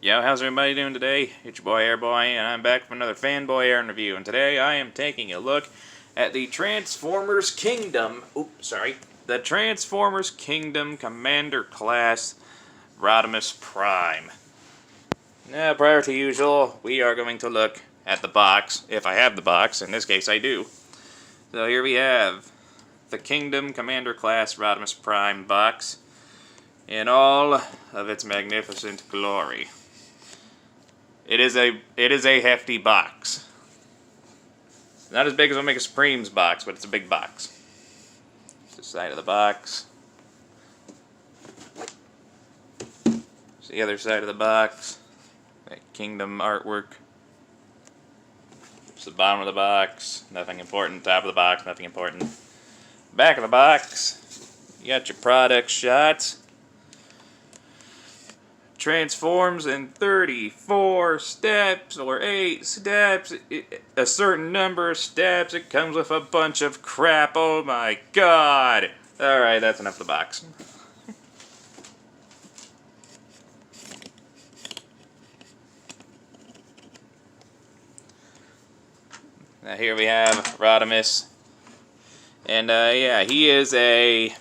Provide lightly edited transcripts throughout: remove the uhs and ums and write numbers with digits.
Yo, how's everybody doing today? It's your boy Airboy, and I'm back with another FanBoyAaron review. And today I am taking a look at the Transformers Kingdom. The Transformers Kingdom Commander Class Rodimus Prime. Now, prior to usual, we are going to look at the box, if I have the box. In this case, I do. So here we have the Kingdom Commander Class Rodimus Prime box in all of its magnificent glory. It is a hefty box. Not as big as Omega Supreme's box, but it's a big box. The side of the box. It's the other side of the box. That Kingdom artwork. It's the bottom of the box. Nothing important. Top of the box. Nothing important. Back of the box. You got your product shots. Transforms in 34 steps or 8 steps, a certain number of steps. It comes with a bunch of crap. Oh my god. Alright, that's enough of the box. Now here we have Rodimus. And yeah, he is a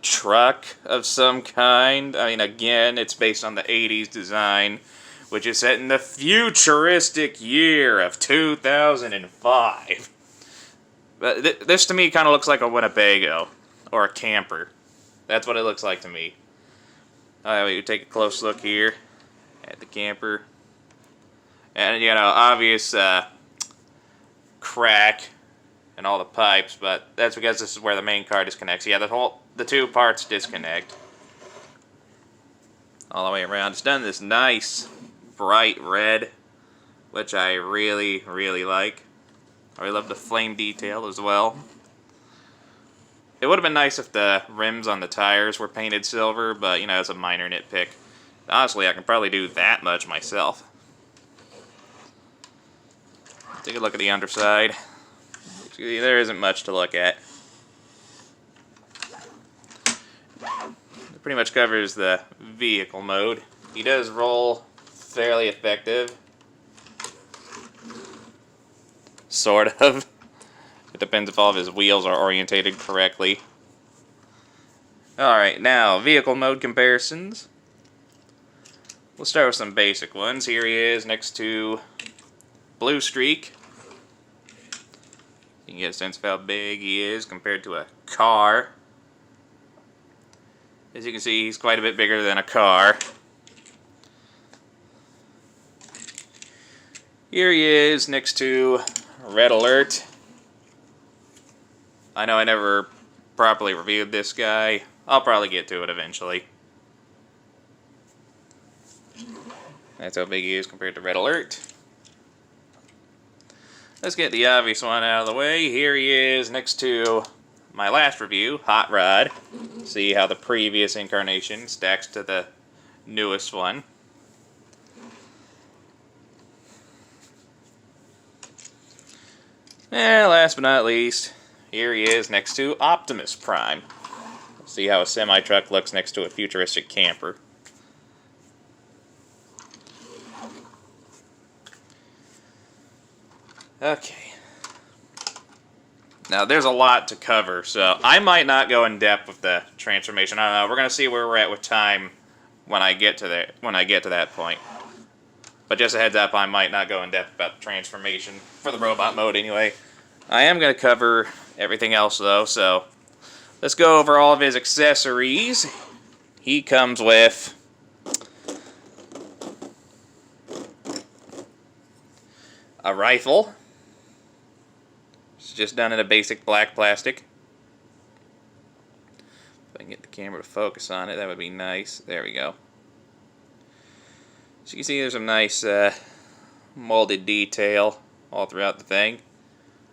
truck of some kind. I mean, again, it's based on the 80s design, which is set in the futuristic year of 2005. But this to me kind of looks like a Winnebago or a camper. That's what it looks like to me. We take a close look here at the camper. And, you know, obvious crack and all the pipes, but that's because this is where the main car disconnects. Yeah, the two parts disconnect all the way around. It's done this nice bright red, which I really, really like. I really love the flame detail as well. It would have been nice if the rims on the tires were painted silver, but you know, it's a minor nitpick. Honestly, I can probably do that much myself. Take a look at the underside. There isn't much to look at. It pretty much covers the vehicle mode. He does roll fairly effective. Sort of. It depends if all of his wheels are orientated correctly. Alright, now, vehicle mode comparisons. We'll start with some basic ones. Here he is next to Blue Streak. You can get a sense of how big he is compared to a car. As you can see, he's quite a bit bigger than a car. Here he is next to Red Alert. I know I never properly reviewed this guy. I'll probably get to it eventually. That's how big he is compared to Red Alert. Let's get the obvious one out of the way. Here he is next to my last review, Hot Rod. See how the previous incarnation stacks to the newest one. And last but not least, here he is next to Optimus Prime. See how a semi-truck looks next to a futuristic camper. Okay. Now, there's a lot to cover, so I might not go in depth with the transformation. I don't know. We're gonna see where we're at with time when I get to that point. But just a heads up, I might not go in depth about the transformation for the robot mode anyway. I am gonna cover everything else though, so let's go over all of his accessories. He comes with a rifle. It's just done in a basic black plastic. If I can get the camera to focus on it, that would be nice. There we go. So you can see there's some nice molded detail all throughout the thing.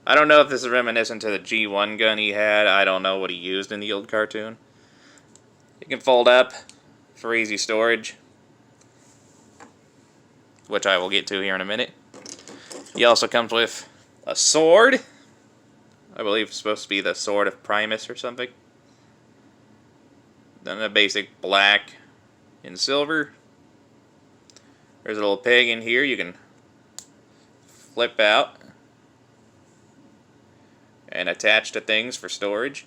I don't know if this is reminiscent to the G1 gun he had. I don't know what he used in the old cartoon. It can fold up for easy storage, which I will get to here in a minute. He also comes with a sword. I believe it's supposed to be the Sword of Primus or something. Done in a basic black in silver. There's a little peg in here you can flip out and attach to things for storage.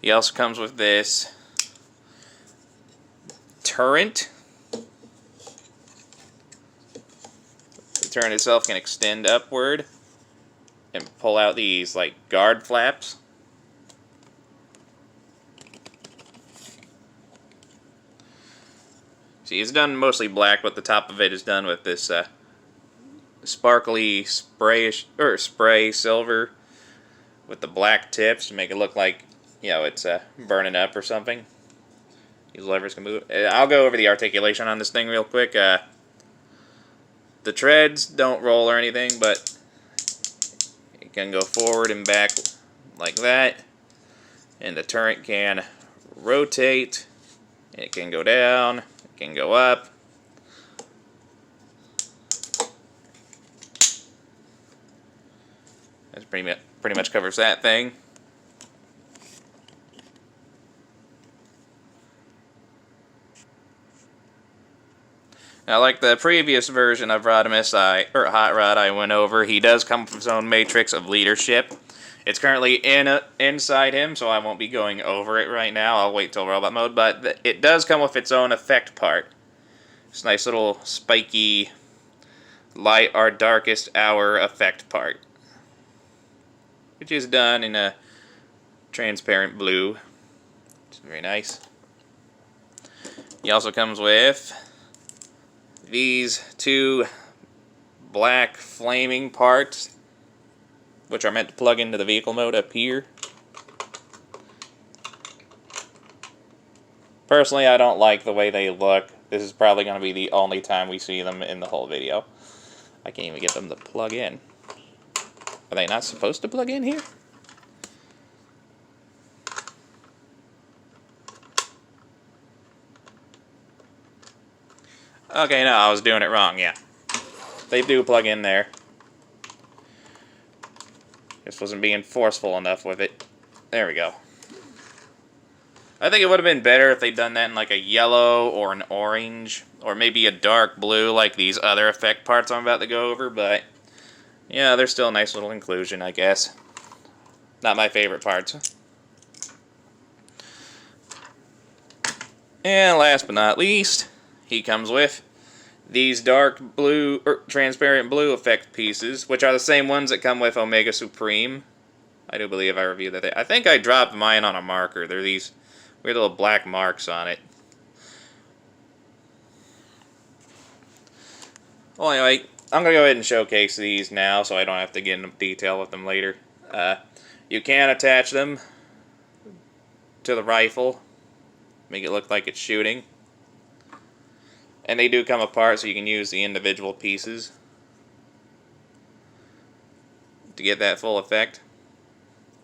He also comes with this turret. The turret itself can extend upward and pull out these like guard flaps. See, it's done mostly black, but the top of it is done with this sparkly spray silver with the black tips to make it look like, you know, it's burning up or something. These levers can move. I'll go over the articulation on this thing real quick. The treads don't roll or anything, but it can go forward and back like that. And the turret can rotate. It can go down. It can go up. That's pretty much covers that thing. Now, like the previous version of Rodimus, Hot Rod I went over, he does come with his own matrix of leadership. It's currently inside him, so I won't be going over it right now. I'll wait till robot mode, but it does come with its own effect part. This nice little spiky light our darkest hour effect part, which is done in a transparent blue. It's very nice. He also comes with these two black flaming parts, which are meant to plug into the vehicle mode up here. Personally, I don't like the way they look. This is probably going to be the only time we see them in the whole video. I can't even get them to plug in. Are they not supposed to plug in here? Okay, no, I was doing it wrong, yeah. They do plug in there. Just wasn't being forceful enough with it. There we go. I think it would have been better if they'd done that in like a yellow or an orange, or maybe a dark blue like these other effect parts I'm about to go over, but yeah, they're still a nice little inclusion, I guess. Not my favorite parts. And last but not least, he comes with these dark blue, or transparent blue effect pieces, which are the same ones that come with Omega Supreme. I do believe I reviewed that. I think I dropped mine on a marker. They're these weird little black marks on it. Well, anyway, I'm going to go ahead and showcase these now so I don't have to get into detail with them later. You can attach them to the rifle, make it look like it's shooting. And they do come apart so you can use the individual pieces to get that full effect.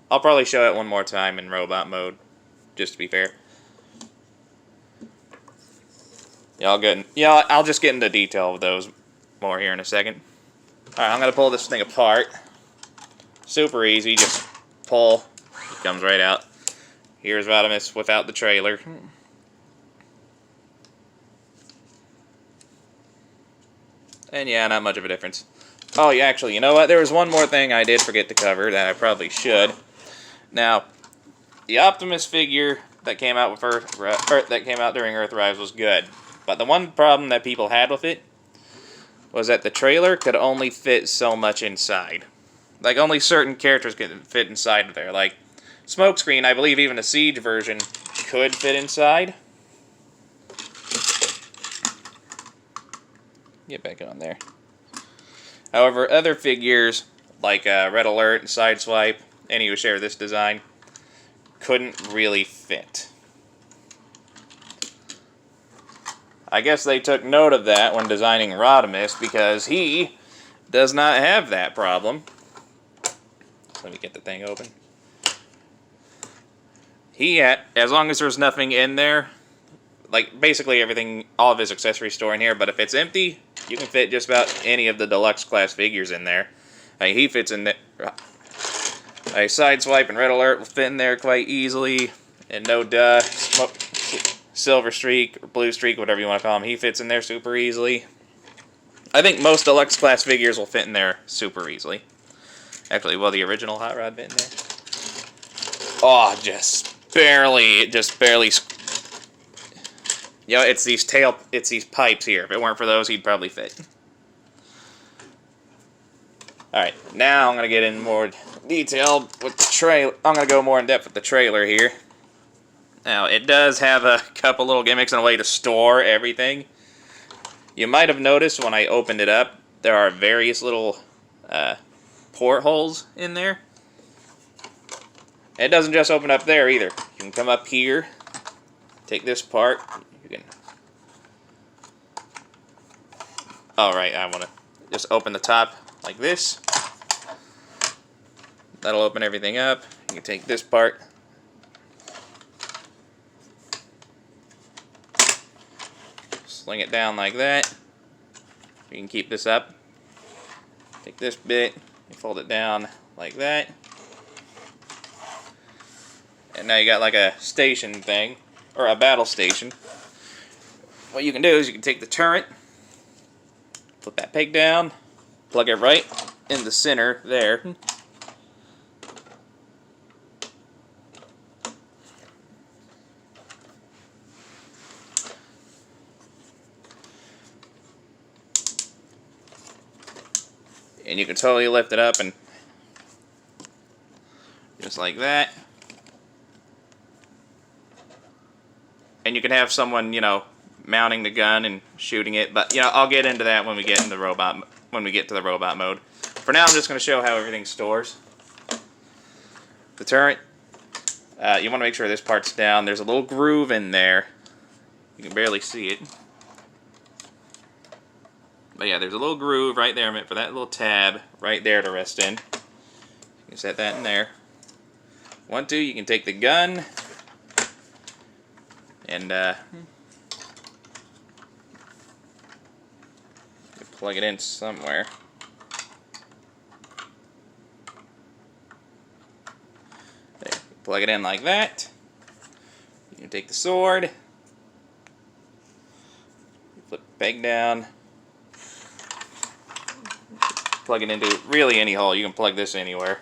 I'll probably show it one more time in robot mode, just to be fair. Yeah, I'll just get into detail of those more here in a second. Alright, I'm going to pull this thing apart. Super easy, just pull. It comes right out. Here's Rodimus without the trailer. And yeah, not much of a difference. Oh, yeah, actually, you know what? There was one more thing I did forget to cover that I probably should. Now, the Optimus figure that came out with that came out during Earthrise was good, but the one problem that people had with it was that the trailer could only fit so much inside. Like, only certain characters could fit inside of there. Like, Smokescreen, I believe even a Siege version could fit inside. Get back on there. However, other figures, like Red Alert and Sideswipe, any who share this design, couldn't really fit. I guess they took note of that when designing Rodimus, because he does not have that problem. Let me get the thing open. As long as there's nothing in there, like basically everything, all of his accessories store in here, but if it's empty, you can fit just about any of the deluxe class figures in there. He fits in there. Sideswipe and Red Alert will fit in there quite easily, And no duh, Silver Streak, or Blue Streak, whatever you want to call him, he fits in there super easily. I think most deluxe class figures will fit in there super easily. Actually, well, the original Hot Rod fit in there. Oh, just barely. You know, it's these pipes here. If it weren't for those, he'd probably fit. Alright, now I'm going to get in more detail with the trailer. I'm going to go more in depth with the trailer here. Now, it does have a couple little gimmicks and a way to store everything. You might have noticed when I opened it up, there are various little portholes in there. It doesn't just open up there either. You can come up here, take this part. You can. Alright, I want to just open the top like this. That'll open everything up. You can take this part. Sling it down like that. You can keep this up. Take this bit, you fold it down like that. And now you got like a station thing, or a battle station. What you can do is you can take the turret, put that peg down, plug it right in the center there. And you can totally lift it up and just like that. And you can have someone, you know, mounting the gun and shooting it, but you know, I'll get into that when we get in the robot to the robot mode. For now, I'm just going to show how everything stores. The turret, you want to make sure this part's down. There's a little groove in there. You can barely see it. But yeah, there's a little groove right there meant for that little tab right there to rest in. You can set that in there. Want to, you can take the gun and plug it in somewhere. There, plug it in like that. You can take the sword, flip the peg down, plug it into really any hole. You can plug this anywhere.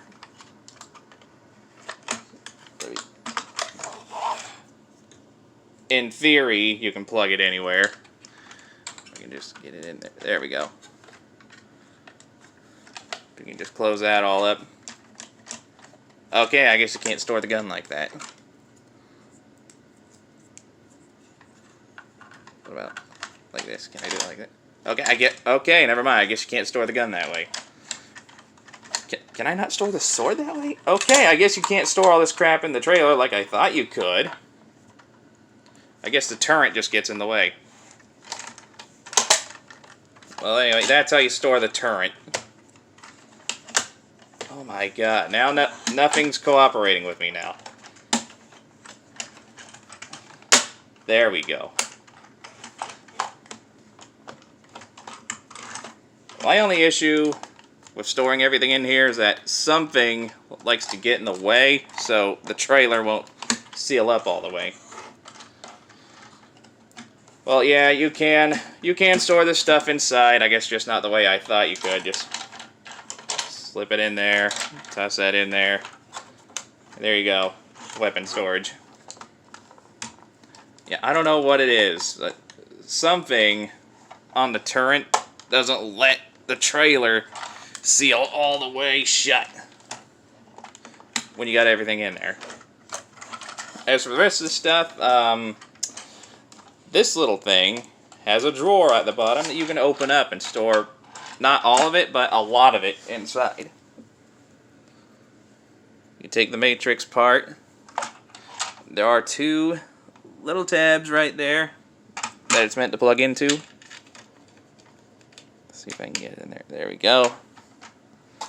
In theory, you can plug it anywhere. We can just get it in there. There we go. We can just close that all up. Okay, I guess you can't store the gun like that. What about like this? Can I do it like that? Okay, okay, never mind. I guess you can't store the gun that way. Can I not store the sword that way? Okay, I guess you can't store all this crap in the trailer like I thought you could. I guess the turret just gets in the way. Well, anyway, that's how you store the turret. Oh my god, now nothing's cooperating with me now. There we go. My only issue with storing everything in here is that something likes to get in the way, so the trailer won't seal up all the way. Well, yeah, you can store this stuff inside. I guess just not the way I thought you could. Just slip it in there, toss that in there. There you go. Weapon storage. Yeah, I don't know what it is, but something on the turret doesn't let the trailer seal all the way shut when you got everything in there. As for the rest of the stuff, this little thing has a drawer at the bottom that you can open up and store not all of it, but a lot of it inside. You take the matrix part. There are two little tabs right there that it's meant to plug into. Let's see if I can get it in there. There we go. I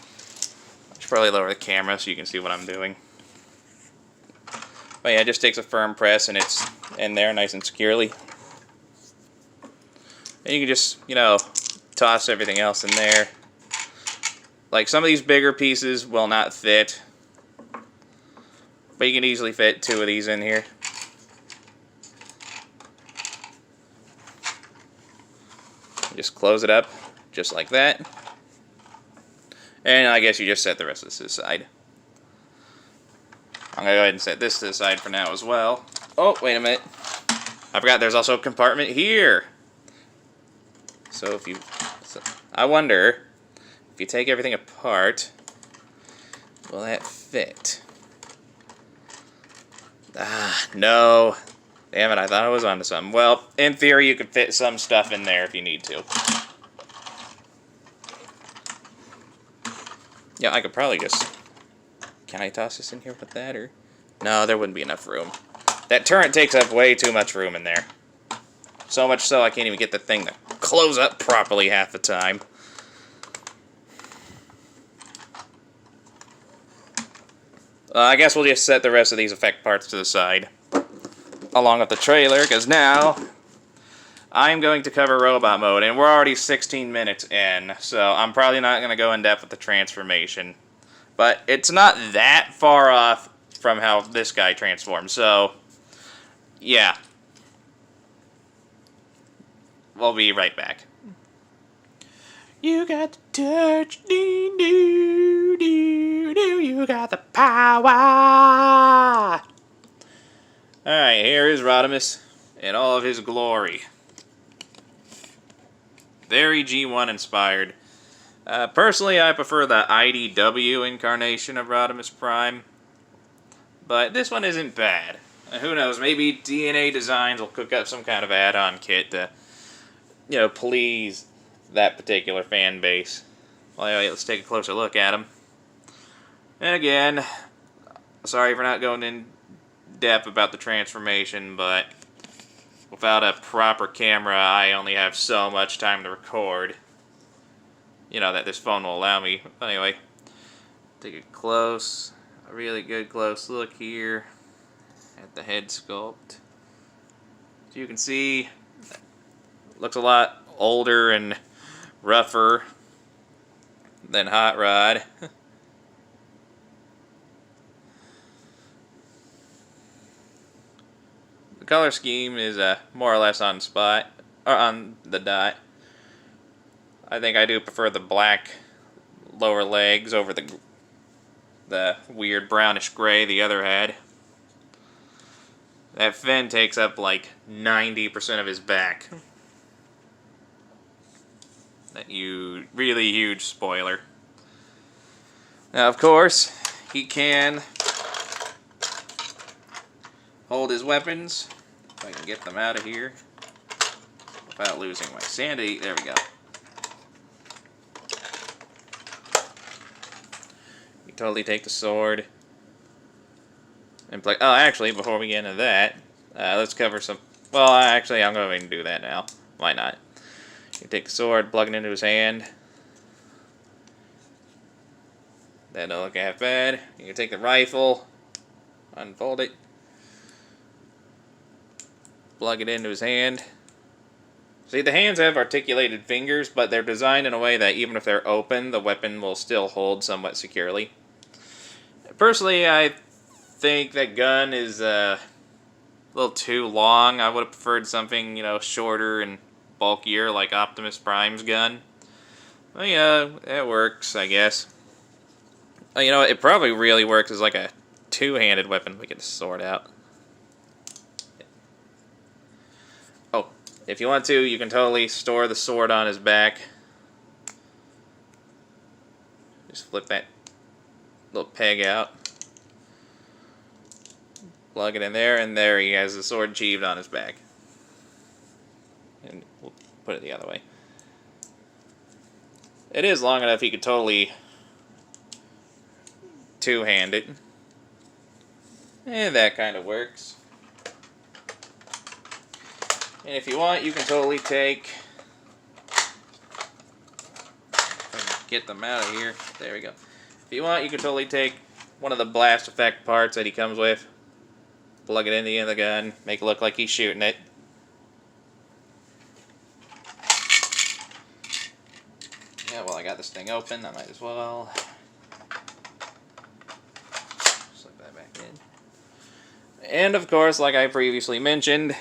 should probably lower the camera so you can see what I'm doing. But yeah, it just takes a firm press and it's in there nice and securely. And you can just, you know, toss everything else in there. Like some of these bigger pieces will not fit. But you can easily fit 2 of these in here. Just close it up, just like that. And I guess you just set the rest of this to the side. I'm going to go ahead and set this to the side for now as well. Oh, wait a minute. I forgot there's also a compartment here. So if you... I wonder, if you take everything apart, will that fit? Ah, no. Damn it, I thought I was onto something. Well, in theory, you could fit some stuff in there if you need to. Yeah, I could probably just... Can I toss this in here with that, or... No, there wouldn't be enough room. That turret takes up way too much room in there. So much so I can't even get the thing to close up properly half the time. I guess we'll just set the rest of these effect parts to the side, along with the trailer, because now I'm going to cover robot mode, and we're already 16 minutes in, so I'm probably not going to go in depth with the transformation. But it's not that far off from how this guy transforms, so yeah. We'll be right back. You got the touch, doo doo doo doo. You got the power. Alright, here is Rodimus in all of his glory. Very G1 inspired. Personally, I prefer the IDW incarnation of Rodimus Prime. But this one isn't bad. Who knows, maybe DNA Designs will cook up some kind of add-on kit to, you know, please that particular fan base. Well, anyway, let's take a closer look at him. And again, sorry for not going in depth about the transformation, but without a proper camera, I only have so much time to record. You know, that this phone will allow me. Anyway, take a really good close look here at the head sculpt. As you can see, looks a lot older and rougher than Hot Rod. The color scheme is more or less on spot, or on the dot. I think I do prefer the black lower legs over the weird brownish gray the other had. That fin takes up like 90% of his back. That really huge spoiler. Now, of course, he can hold his weapons. If I can get them out of here without losing my sanity. There we go. You totally take the sword and play. Oh, actually, before we get into that, let's cover some. Well, actually, I'm going to do that now. Why not? You take the sword, plug it into his hand. That don't look half bad. You can take the rifle, unfold it, plug it into his hand. See, the hands have articulated fingers, but they're designed in a way that even if they're open, the weapon will still hold somewhat securely. Personally, I think that gun is a little too long. I would have preferred something, you know, shorter and bulkier, like Optimus Prime's gun. Well, yeah, it works, I guess. You know, it probably really works as like a two-handed weapon. We get the sword out. Oh, if you want to, you can totally store the sword on his back. Just flip that little peg out. Plug it in there, and there he has the sword sheathed on his back. And we'll put it the other way. It is long enough he could totally two-hand it. And that kind of works. And if you want, you can totally take... Get them out of here. There we go. If you want, you can totally take one of the blast effect parts that he comes with. Plug it in the end of the gun. Make it look like he's shooting it. Yeah, well, I got this thing open. I might as well slip that back in. And of course, like I previously mentioned,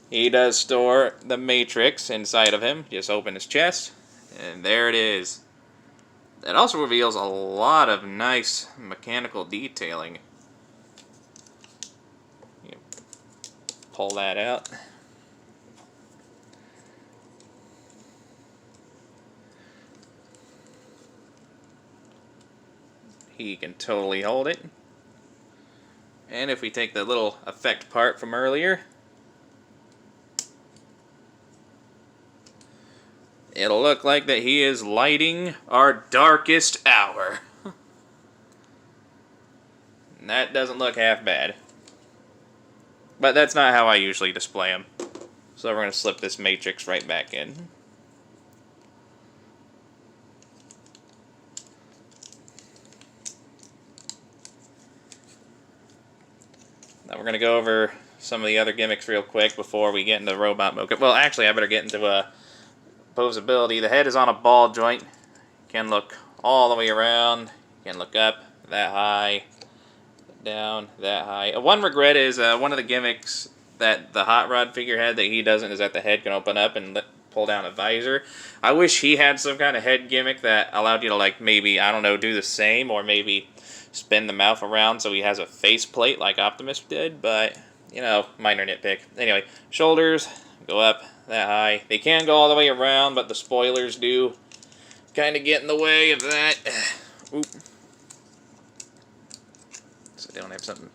he does store the Matrix inside of him. Just open his chest, and there it is. It also reveals a lot of nice mechanical detailing. You pull that out. He can totally hold it. And if we take the little effect part from earlier, it'll look like that he is lighting our darkest hour. And that doesn't look half bad. But that's not how I usually display them. So we're going to slip this matrix right back in. Now we're going to go over some of the other gimmicks real quick before we get into robot mode. Well, actually, I better get into posability. The head is on a ball joint. You can look all the way around. You can look up that high, down that high. One regret is one of the gimmicks that the Hot Rod figure had that he doesn't is that the head can open up and pull down a visor. I wish he had some kind of head gimmick that allowed you to, like, maybe, I don't know, do the same, or maybe spin the mouth around so he has a faceplate like Optimus did, but, you know, minor nitpick. Anyway, shoulders go up that high. They can go all the way around, but the spoilers do kind of get in the way of that. Oop. So they don't have something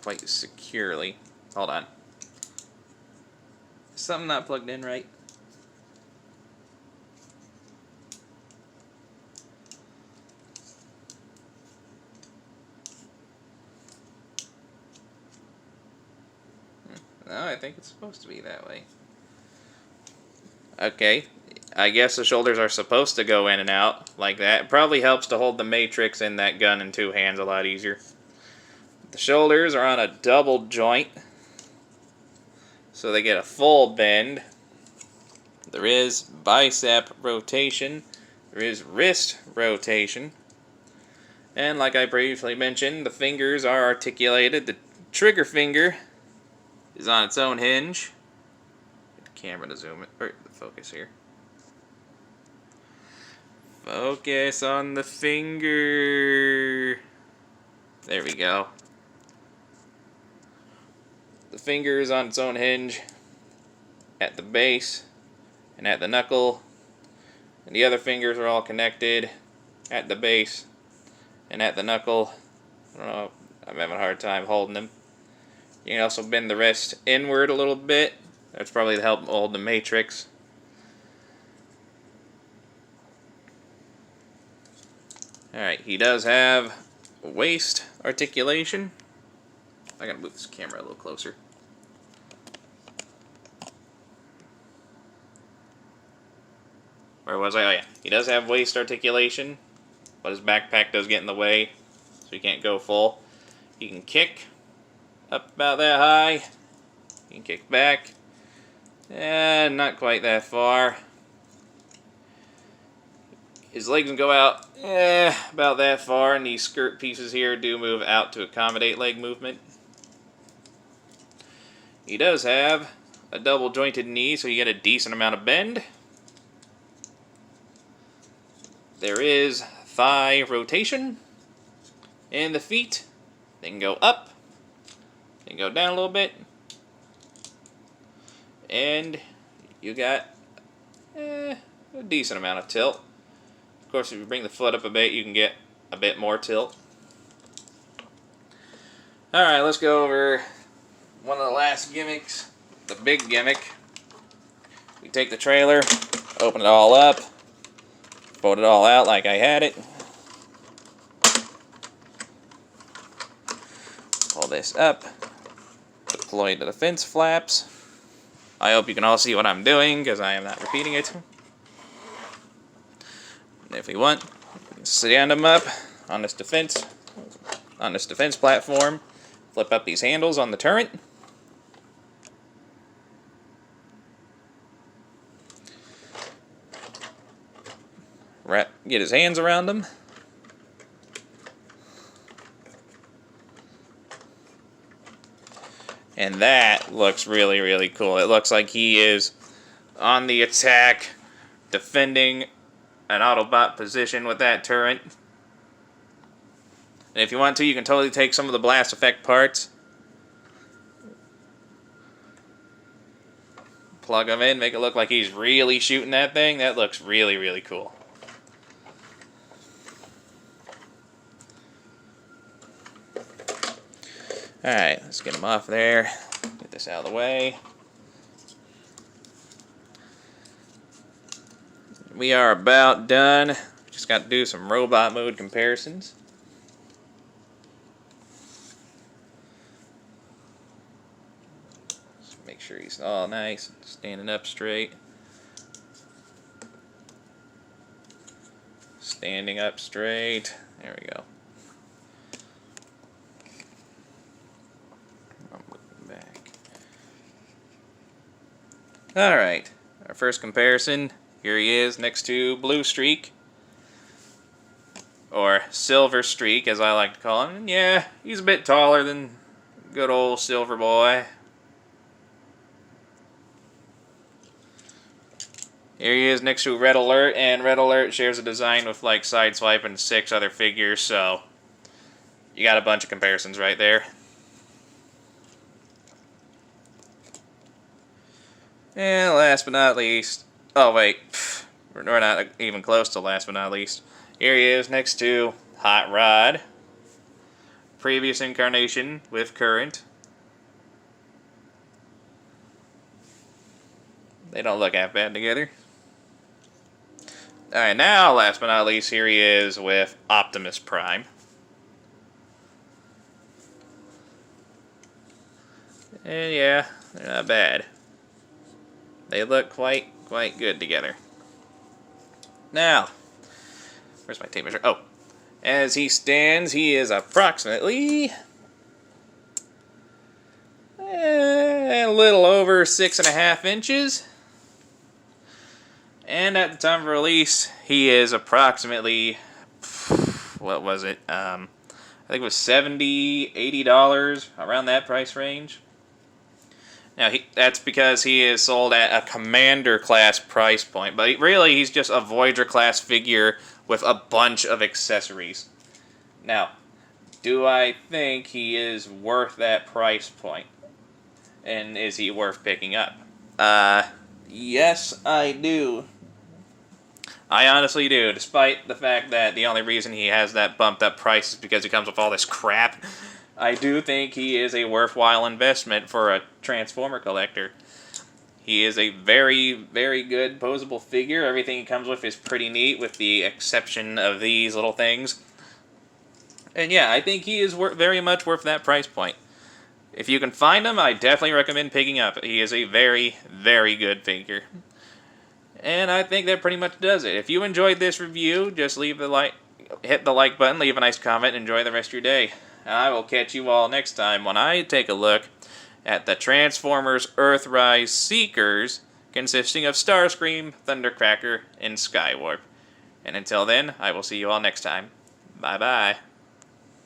quite securely. Hold on. Is something not plugged in right? No, I think it's supposed to be that way. Okay, I guess the shoulders are supposed to go in and out like that. It probably helps to hold the Matrix and that gun in two hands a lot easier. The shoulders are on a double joint, so they get a full bend. There is bicep rotation. There is wrist rotation. And like I previously mentioned, the fingers are articulated. The trigger finger is on its own hinge. Get the camera to zoom it, or the focus here. Focus on the finger. There we go. The finger is on its own hinge at the base and at the knuckle. And the other fingers are all connected at the base and at the knuckle. I don't know, I'm having a hard time holding them. You can also bend the wrist inward a little bit. That's probably to help hold the Matrix. Alright, he does have waist articulation. I gotta move this camera a little closer. Where was I? Oh yeah, he does have waist articulation, but his backpack does get in the way, so he can't go full. He can kick up about that high. You can kick back. And not quite that far. His legs can go out about that far, and these skirt pieces here do move out to accommodate leg movement. He does have a double jointed knee, so you get a decent amount of bend. There is thigh rotation. And the feet, they can go up. They can go down a little bit. And you got a decent amount of tilt. Of course, if you bring the foot up a bit, you can get a bit more tilt. Alright, let's go over one of the last gimmicks, the big gimmick. We take the trailer, open it all up, fold it all out like I had it. Pull this up, deploy to the fence flaps. I hope you can all see what I'm doing, because I am not repeating it. And if we want, we can stand them up on this defense platform. Flip up these handles on the turret. Get his hands around them. And that looks really, really cool. It looks like he is on the attack, defending an Autobot position with that turret. And if you want to, you can totally take some of the blast effect parts, plug them in, make it look like he's really shooting that thing. That looks really, really cool. Alright, let's get him off there. Get this out of the way. We are about done. Just got to do some robot mode comparisons. Just make sure he's all nice, standing up straight. Standing up straight. There we go. I'm looking back. Alright, our first comparison. Here he is next to Blue Streak, or Silver Streak as I like to call him. And yeah, he's a bit taller than good old Silver Boy. Here he is next to Red Alert, and Red Alert shares a design with like Sideswipe and 6 other figures, so you got a bunch of comparisons right there. And last but not least, oh wait, we're not even close to last but not least. Here he is next to Hot Rod. Previous incarnation with current. They don't look half bad together. Alright, now last but not least, here he is with Optimus Prime. And yeah, they're not bad. They look quite good together. Now, where's my tape measure? Oh, as he stands, he is approximately a little over 6.5 inches. And at the time of release, he is approximately, what was it? I think it was $70, $80, around that price range. Now, that's because he is sold at a Commander class price point, but really he's just a Voyager class figure with a bunch of accessories. Now, do I think he is worth that price point? And is he worth picking up? Yes, I do. I honestly do, despite the fact that the only reason he has that bumped up price is because he comes with all this crap. I do think he is a worthwhile investment for a Transformer collector. He is a very, very good posable figure. Everything he comes with is pretty neat, with the exception of these little things. And yeah, I think he is very much worth that price point. If you can find him, I definitely recommend picking up. He is a very, very good figure. And I think that pretty much does it. If you enjoyed this review, just leave the like, hit the like button, leave a nice comment, and enjoy the rest of your day. I will catch you all next time when I take a look at the Transformers Earthrise Seekers, consisting of Starscream, Thundercracker, and Skywarp. And until then, I will see you all next time. Bye-bye.